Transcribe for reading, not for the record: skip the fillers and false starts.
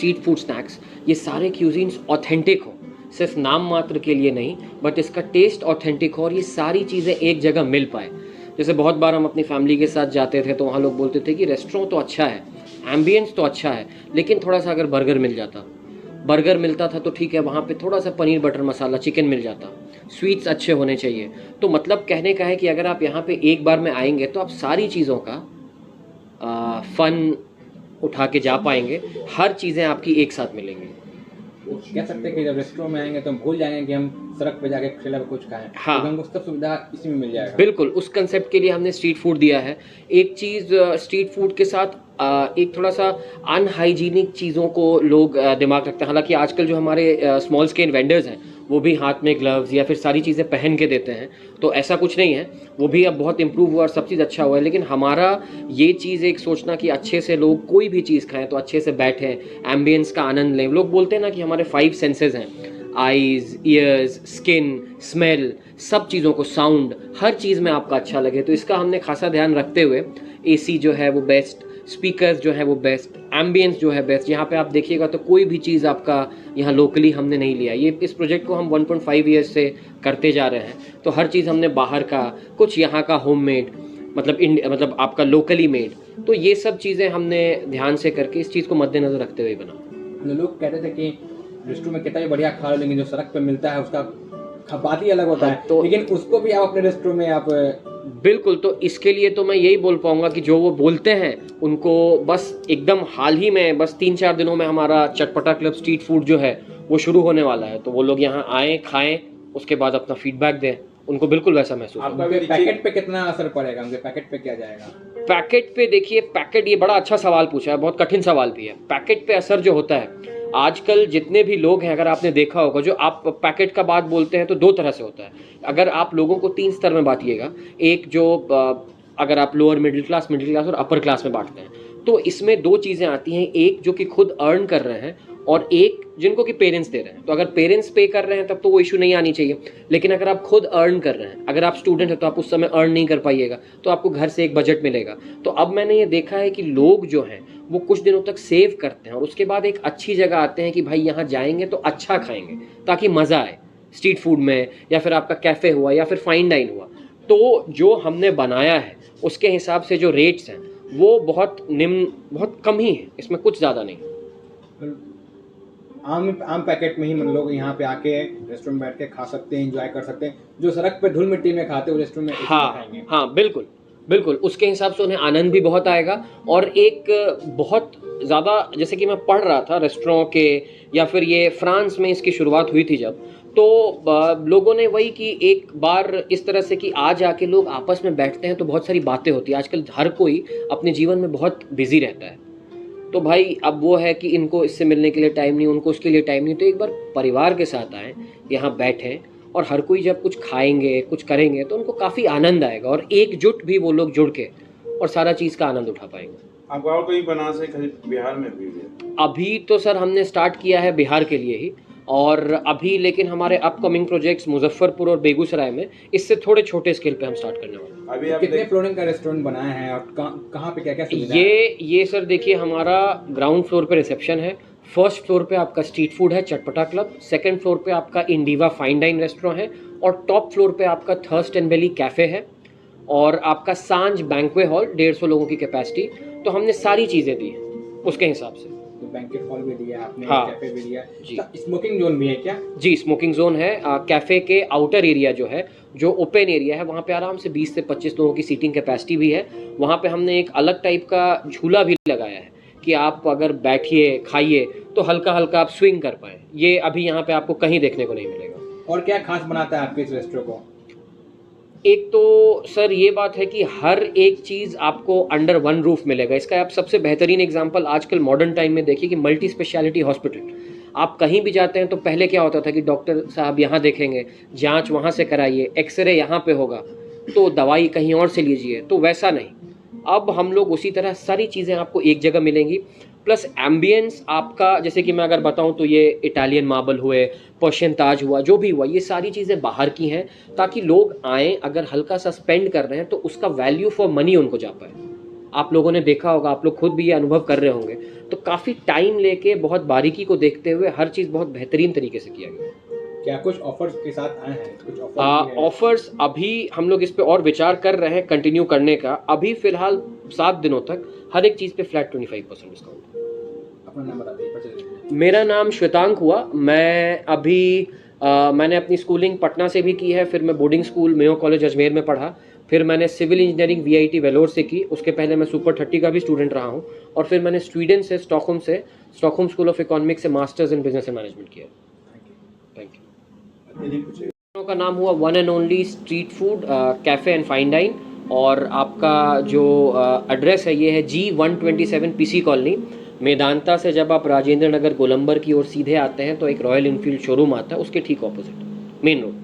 Street food snacks, ये सारे cuisines authentic हो, सिर्फ नाम मात्र के लिए नहीं, बट इसका टेस्ट ऑथेंटिक हो और ये सारी चीज़ें एक जगह मिल पाए। जैसे बहुत बार हम अपनी फैमिली के साथ जाते थे तो वहाँ लोग बोलते थे कि रेस्टोरेंट तो अच्छा है, एम्बियंस तो अच्छा है, लेकिन थोड़ा सा अगर बर्गर मिलता था तो ठीक है, वहाँ पे थोड़ा सा पनीर बटर मसाला चिकन मिल जाता, स्वीट्स अच्छे होने चाहिए। तो मतलब कहने का है कि अगर आप यहाँ पे एक बार में आएंगे तो आप सारी चीज़ों का फ़न उठा के जा पाएंगे, हर चीज़ें आपकी एक साथ मिलेंगी। कह सकते हैं कि जब रेस्टोरेंट में आएंगे तो हम भूल जाएंगे कि हम सड़क पे जाके ठेला पे कुछ खाएं। हाँ, तो हमको सब सुविधा इसी में मिल जाएगा। बिल्कुल, उस कंसेप्ट के लिए हमने स्ट्रीट फूड दिया है। एक चीज़ स्ट्रीट फूड के साथ एक थोड़ा सा अनहाइजीनिक चीज़ों को लोग दिमाग रखते हैं। हालांकि आजकल जो हमारे स्मॉल स्केल वेंडर्स हैं वो भी हाथ में ग्लव्स या फिर सारी चीज़ें पहन के देते हैं, तो ऐसा कुछ नहीं है, वो भी अब बहुत इम्प्रूव हुआ और सब चीज़ अच्छा हुआ है। लेकिन हमारा ये चीज़ एक सोचना कि अच्छे से लोग कोई भी चीज़ खाएं तो अच्छे से बैठें, एम्बियंस का आनंद लें। लोग बोलते हैं ना कि हमारे 5 सेंसेस हैं, आईज़, ईयर्स, स्किन, स्मेल, सब चीज़ों को, साउंड, हर चीज़ में आपका अच्छा लगे। तो इसका हमने खासा ध्यान रखते हुए एसी जो है वो बेस्ट, स्पीकर्स जो है वो बेस्ट, एम्बियंस जो है बेस्ट। यहाँ पे आप देखिएगा तो कोई भी चीज़ आपका यहाँ लोकली हमने नहीं लिया। ये इस प्रोजेक्ट को हम 1.5 ईयर्स से करते जा रहे हैं, तो हर चीज़ हमने बाहर का, कुछ यहाँ का होममेड, मतलब आपका लोकली मेड। तो ये सब चीज़ें हमने ध्यान से करके इस चीज़ को मद्देनजर रखते हुए बना। लोग कहते थे कि रेस्टोरेंट में कितना भी बढ़िया खा लो, लेकिन जो सड़क पे मिलता है उसका बात ही अलग होता है। तो लेकिन उसको भी आप अपने रेस्टोरेंट में आप बिल्कुल, तो इसके लिए तो मैं यही बोल पाऊंगा कि जो वो बोलते हैं उनको बस एकदम हाल ही में, बस 3-4 दिनों में हमारा चटपटा क्लब स्ट्रीट फूड जो है वो शुरू होने वाला है। तो वो लोग यहाँ आएँ, खाएं, उसके बाद अपना फीडबैक दें, उनको बिल्कुल वैसा महसूस होगा। आपका पैकेट पे कितना असर पड़ेगा, उनके पैकेट पे क्या जाएगा? पैकेट पे देखिए, पैकेट, ये बड़ा अच्छा सवाल पूछा है, बहुत कठिन सवाल भी है। पैकेट पे असर जो होता है, आजकल जितने भी लोग हैं, अगर आपने देखा होगा, जो आप पैकेट का बात बोलते हैं तो 2 तरह से होता है। अगर आप लोगों को 3 स्तर में बांटिएगा, एक जो अगर आप लोअर मिडिल क्लास और अपर क्लास में बांटते हैं, तो इसमें 2 चीज़ें आती हैं, एक जो कि खुद अर्न कर रहे हैं और एक जिनको कि पेरेंट्स दे रहे हैं। तो अगर पेरेंट्स पे कर रहे हैं तब तो वो इशू नहीं आनी चाहिए, लेकिन अगर आप खुद अर्न कर रहे हैं, अगर आप स्टूडेंट हैं तो आप उस समय अर्न नहीं कर पाइएगा, तो आपको घर से एक बजट मिलेगा। तो अब मैंने ये देखा है कि लोग जो हैं वो कुछ दिनों तक सेव करते हैं और उसके बाद एक अच्छी जगह आते हैं कि भाई यहाँ जाएंगे तो अच्छा खाएंगे ताकि मज़ा आए स्ट्रीट फूड में, या फिर आपका कैफ़े हुआ या फिर फाइन डाइन हुआ। तो जो हमने बनाया है उसके हिसाब से जो रेट्स हैं वो बहुत निम्न, बहुत कम ही है, इसमें कुछ ज़्यादा नहीं। आम पैकेट में ही मन लोग यहाँ पे आके रेस्टोरेंट बैठ के खा सकते हैं, एंजॉय कर सकते हैं। जो सड़क पे धूल मिट्टी में खाते हैं रेस्टोरेंट में खाएंगे। हाँ, बिल्कुल बिल्कुल, उसके हिसाब से उन्हें आनंद भी बहुत आएगा। और एक बहुत ज़्यादा, जैसे कि मैं पढ़ रहा था रेस्टोरेंट के, या फिर ये फ्रांस में इसकी शुरुआत हुई थी जब, तो लोगों ने वही कि एक बार इस तरह से कि आज आके लोग आपस में बैठते हैं तो बहुत सारी बातें होती हैं। आजकल हर कोई अपने जीवन में बहुत बिजी रहता है, तो भाई अब वो है कि इनको इससे मिलने के लिए टाइम नहीं, उनको उसके लिए टाइम नहीं, तो एक बार परिवार के साथ आएँ, यहाँ बैठें, और हर कोई जब कुछ खाएंगे, कुछ करेंगे, तो उनको काफ़ी आनंद आएगा और एकजुट भी वो लोग जुड़ के और सारा चीज़ का आनंद उठा पाएंगे। आप और कहीं बना से कहीं बिहार में भी है? अभी तो सर हमने स्टार्ट किया है बिहार के लिए ही, और अभी लेकिन हमारे अपकमिंग प्रोजेक्ट्स मुजफ्फरपुर और बेगूसराय में इससे थोड़े छोटे स्केल पे हम स्टार्ट करने वाले हैं। अभी आप कितने फ्लोरिंग का रेस्टोरेंट बनाया है और कहाँ पे क्या क्या सुविधा है? ये सर देखिए, हमारा ग्राउंड फ्लोर पे रिसेप्शन है, फर्स्ट फ्लोर पे आपका स्ट्रीट फूड है चटपटा क्लब, सेकंड फ्लोर पे आपका इंडिवा फाइन डाइन रेस्टोरेंट है, और टॉप फ्लोर पे आपका थर्स्ट एंड बेली कैफ़े है, और आपका सांझ बैंक्वे हॉल 150 लोगों की कैपेसिटी। तो हमने सारी चीज़ें दी हैं उसके हिसाब से। तो बैंकेट हॉल भी दिया आपने, हाँ, कैफे भी दिया जी। स्मोकिंग जोन भी है क्या? जी, स्मोकिंग जोन है। कैफ़े के आउटर एरिया जो है, जो ओपन एरिया है, वहाँ पे आराम से 20 से 25 लोगों की सीटिंग कैपेसिटी भी है। वहाँ पे हमने एक अलग टाइप का झूला भी लगाया है कि आप अगर बैठिए, खाइए, तो हल्का हल्का आप स्विंग कर पाएँ। ये अभी यहाँ पे आपको कहीं देखने को नहीं मिलेगा। और क्या खास बनाता है आपके इस रेस्टोरेंट को? एक तो सर ये बात है कि हर एक चीज़ आपको अंडर वन रूफ मिलेगा। इसका आप सबसे बेहतरीन एग्जांपल आजकल मॉडर्न टाइम में देखिए कि मल्टी स्पेशलिटी हॉस्पिटल, आप कहीं भी जाते हैं तो पहले क्या होता था कि डॉक्टर साहब यहाँ देखेंगे, जांच वहाँ से कराइए, एक्सरे यहाँ पे होगा, तो दवाई कहीं और से लीजिए। तो वैसा नहीं, अब हम लोग उसी तरह सारी चीज़ें आपको एक जगह मिलेंगी, प्लस एम्बियंस आपका, जैसे कि मैं अगर बताऊं तो ये इटालियन मार्बल हुए, पर्शियन ताज हुआ, जो भी हुआ, ये सारी चीज़ें बाहर की हैं ताकि लोग आएँ, अगर हल्का सा स्पेंड कर रहे हैं तो उसका वैल्यू फॉर मनी उनको जा पाए। आप लोगों ने देखा होगा, आप लोग खुद भी ये अनुभव कर रहे होंगे, तो काफ़ी टाइम लेके बहुत बारीकी को देखते हुए हर चीज़ बहुत बेहतरीन तरीके से किया गया। क्या कुछ ऑफर्स के साथ आए हैं? कुछ ऑफर ऑफर्स अभी हम लोग इस पे और विचार कर रहे हैं कंटिन्यू करने का। अभी फिलहाल 7 दिनों तक हर एक चीज़ पे फ्लैट 25% डिस्काउंट। अपना नाम बता दीजिए। मेरा नाम श्वेतांक हुआ। मैं अभी मैंने अपनी स्कूलिंग पटना से भी की है, फिर मैं boarding school Mayo college Ajmer में पढ़ा, फिर मैंने सिविल इंजीनियरिंग VIT वेलोर से की, उसके पहले मैं सुपर 30 का भी स्टूडेंट रहा हूँ, और फिर मैंने स्वीडन से स्टॉकहोम स्कूल ऑफ इकोनॉमिक्स से masters in business and management किया। Thank you. का नाम हुआ one and only street food cafe and fine dine, और आपका जो एड्रेस है ये है G127 PC कॉलोनी, मेदांता से जब आप राजेंद्र नगर गोलंबर की ओर सीधे आते हैं तो एक रॉयल इनफील्ड शोरूम आता है, उसके ठीक ऑपोजिट मेन रोड।